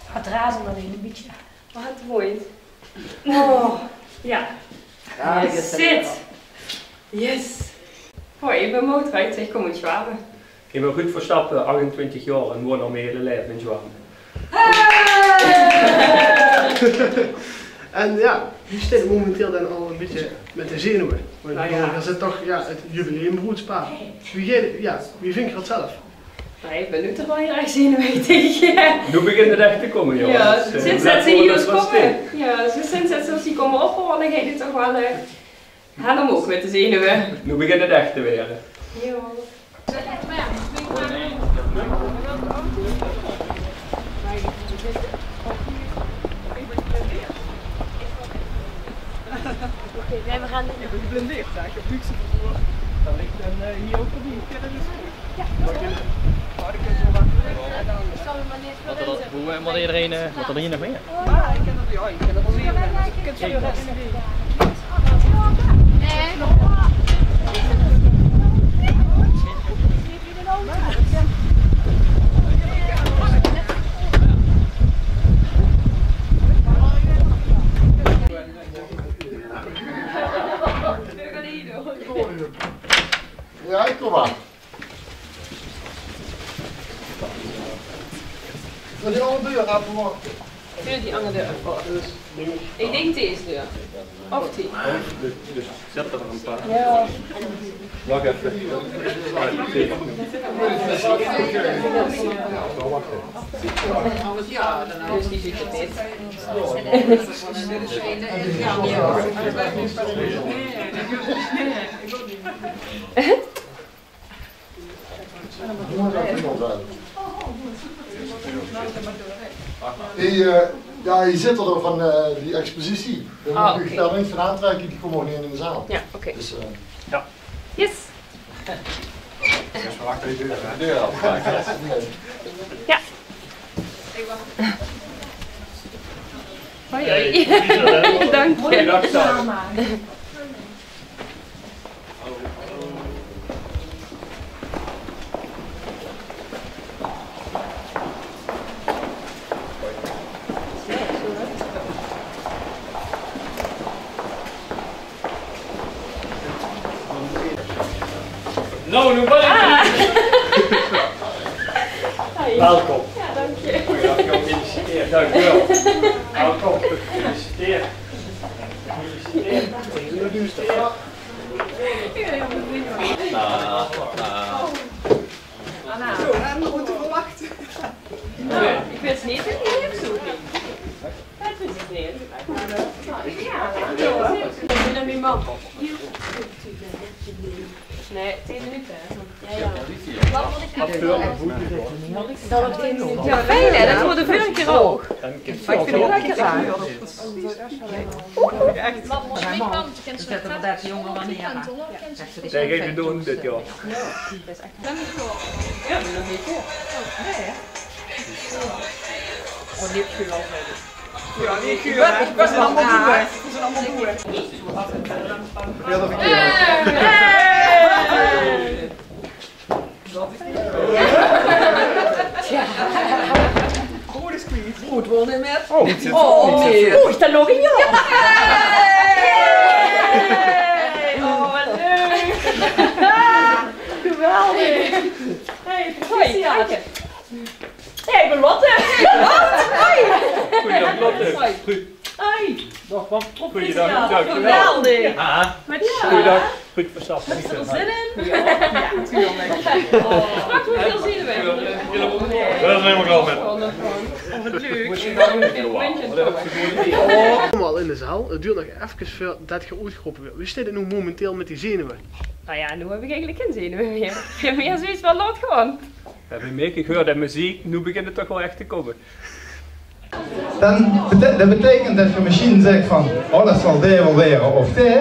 Het razen alleen een beetje. Wat mooi. Oh, ja. Zit. Yes. Hoi, ik ben Motorheid, ik kom uit Zwaben. Ik ben Ruud Verstappen, 28 jaar en woon al mijn hele leven in Zwaben. En ja, wie staat momenteel dan al een beetje met de zenuwen? Want er zit toch het jubileumbroedspaar. Wie vindt dat zelf? Nee, ik ben nu toch wel heel erg zenuwachtig. Nu begint het echt te komen, joh. Ja, sinds dat ze hier komen. Ja, sinds dat ze die komen ophalen, dan ga je toch wel gaan omhoog met de zenuwen. Nu begint het echt te weren. Ja. Oké, we gaan dit. Ik ben geblindeerd, ik heb luxe vervoer. Dan ligt hier ook op die kennen dus goed. Ja. Moet iedereen wat er hier nog meer? Ja, ik ken dat al meer. Ik ken het wel. Ja, ik kom aan. Wil je al een deur gaan verwachten? Wil die andere deur voor? Ik denk deze deur. Of die. Dus zet er een paar. Ja. Wacht even. Dus die ziet het niet. Je zit er van die expositie. Dan moet je daar links van aantrekken, die komen ook niet in de zaal. Ja, oké. Dus, ja. Yes. Eerst maar achter die deur af. Ja. Hoi hoi. Dank je. Nou, nu ben ik welkom. Ja, dank je. Goeiedag, gefeliciteerd. Dank je wel. Welkom, gefeliciteerd. Gefeliciteerd. Zo, we moeten verwachten. Nou, ik wist niet dat je hier zo ging. Dat wist ik niet. Ik ben naar mijn man. Nee, 10 minuten. Dan op 10 minuten. Ja, fijn hè, dat wordt een veel keer hoog. Maar ik vind het lekker aan. Zetten we dat jongen wanneer aan. Zij geven doen dit jaar. Dan niet voor. Ja, nog niet voor. Nee hè? Oh, niet voor altijd. Ja, niet goed. We zijn allemaal boeren. We zijn allemaal boeren. Heel de verkeer. Goede squeeze. Goed wonen met. Oh, nee. Oeh, is dat nog in jou? Oh, wat leuk. Geweldig. Hey, Patricia. Hey, ik ben Lotte. Goeiedag, Lotte. Hoi. Dag, man. Goeiedag. Dankjewel. Geweldig. Goeiedag. Goed Verstappen. Heb je er zin in? Ja, natuurlijk. Straks moet je heel zin in. Dat is helemaal klaar met. Allemaal in de zaal. Het duurt nog even voordat je uitgeroepen wordt. Wie staat er nu momenteel met die zenuwen? Nou ja, nu heb ik eigenlijk geen zenuwen meer. Ik heb meer zoiets van laat gewoon. We hebben meegehoord en muziek, nu begint het toch wel echt te komen. Dat betekent dat je machine zegt van, oh dat zal die wel leren of die.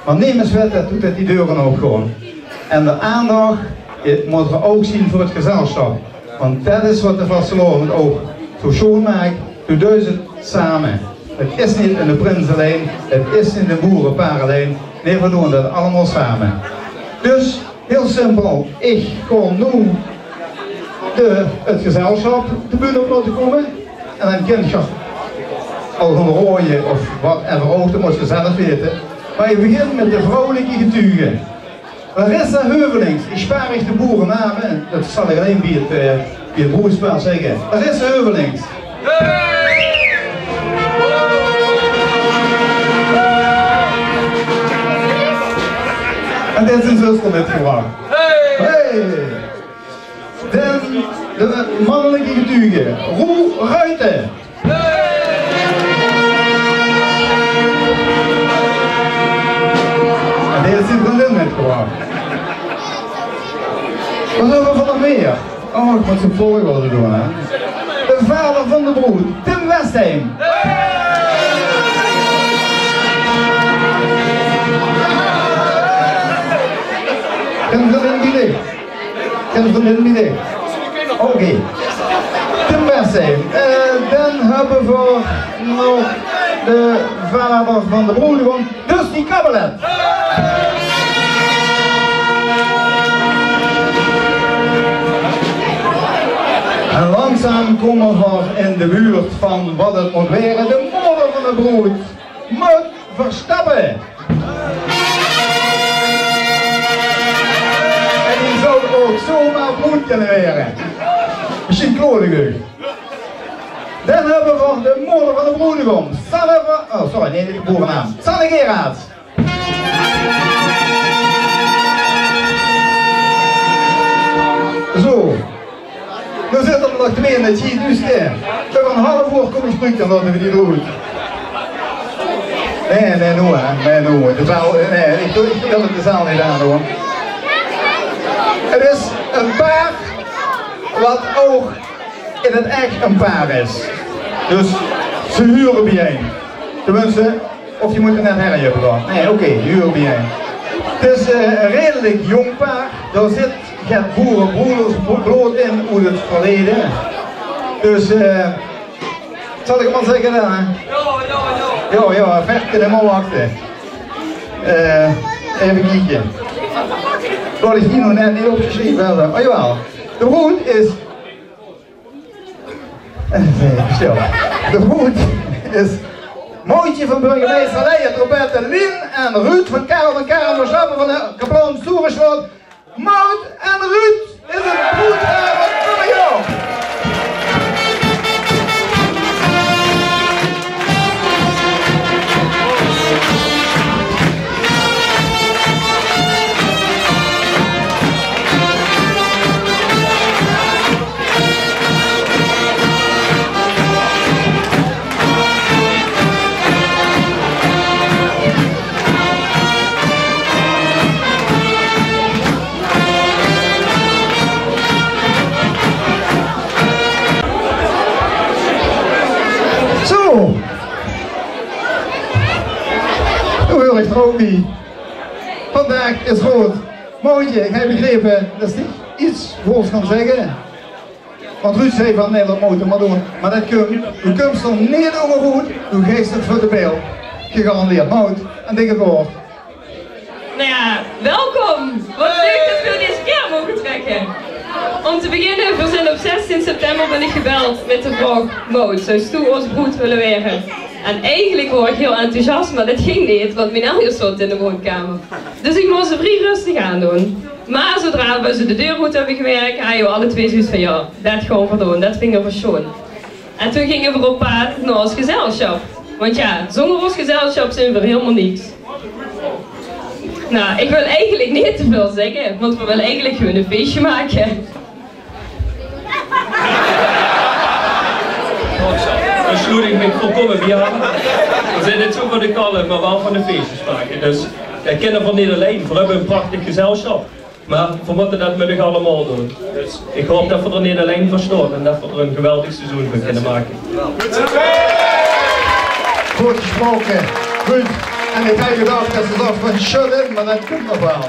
Maar niemand weet dat doet dat die deuren ook gewoon. En de aandacht moeten we ook zien voor het gezelschap. Want dat is wat de Vasteloven ook zo schoon maakt, doe het samen. Het is niet in de prins alleen, het is in de boerenpaar alleen. Nee, we doen dat allemaal samen. Dus Heel simpel, ik kon nu het gezelschap de bühne op laten komen. En dan kind je al gaan rooien of wat en verhoogd, moest je zelf weten. Maar je begint met de vrouwelijke getuigen. Larissa Heuvelings, ik spaar echt de boerennamen, dat zal ik alleen bij het broederspel zeggen. Larissa Heuvelings. En dit is een zuster metgebracht. Hey! Dan de mannelijke getuige, Roel Ruiten. En deze is een vriendin metgebracht. Wat hebben we van nog meer? Oh, ik moet zijn volgorde doen, hè. De vader van de broer, Tim Westheim. Ken de vriendin die ligt? Ken de vriendin die ligt? Oké. Tim Westheim. Dan hebben we nog de vader van de broederom, Dusty Kabbelet. En langzaam komen we in de buurt van wat het moet worden, de moeder van de broer, Mut Verstappen. En die zou ook zomaar broer kunnen worden. Misschien klodig. Dan hebben we de moeder van de broederom, de boerennaam, Sanne Gerard. Zo. Nu zitten er nog twee in het schiet, dus voor een half uur kom ik spreken dat we die doen. Nee, ik wil het de zaal niet aan doen. Het is een paar wat ook in het echt een paar is. Dus ze huren bijeen. Tenminste, of je moet er net herjen gaan. Nee, oké, huren bijeen. Het is een redelijk jong paar. Daar zit geen boerenbroeders brood in uit het verleden. Dus, zal ik maar zeggen dan? Ja, vechten en mal wachten. Even kijken. Dat is hier nog net niet opgeschreven hebben. Oh jawel. De broed is... Stil. De broed is... Mooitje van burgemeester Leijer, Roberta Lien en Ruud van Karel Verstappen van de Kaplan Stoerenslot. Mout en Ruud is het broedhaven van jou. Romy. Vandaag is goed. Mooitje, ik heb begrepen dat is niet iets groots kan zeggen. Want Ruud zei van nee, dat moet je maar doen. Maar dat u kunt er niet over goed, u geeft het voor de beeld. Gegarandeerd mout en dikke woord. Nou ja, welkom! Wat leuk dat we deze keer mogen trekken. Om te beginnen, we zijn op 16 september ben ik gebeld met de vraag Mout, zou Stoe ons broed willen weren? En eigenlijk was ik heel enthousiast, maar dat ging niet, want mijn Elje stond in de woonkamer. Dus ik moest er vrij rustig aan doen. Maar zodra we ze de deur goed hebben gewerkt, hadden we alle twee zoiets van ja, dat gaan we doen, dat vinden we schoon. En toen gingen we op pad naar ons gezelschap. Want ja, zonder ons gezelschap zijn we helemaal niks. Nou, ik wil eigenlijk niet te veel zeggen, want we willen eigenlijk gewoon een feestje maken. Dan sloeg ik met volkomen bejaren. We zijn niet zo voor de kallen, maar wel van de feestjes maken. Dus ik ken er niet alleen, we hebben een prachtig gezelschap. Maar we moeten dat met elkaar allemaal doen. Dus ik hoop dat we er niet alleen voor staan en dat we er een geweldig seizoen van kunnen maken. Goed gesproken, goed. En ik heb gedacht dat ze dacht van shut in, maar dat komt nog wel.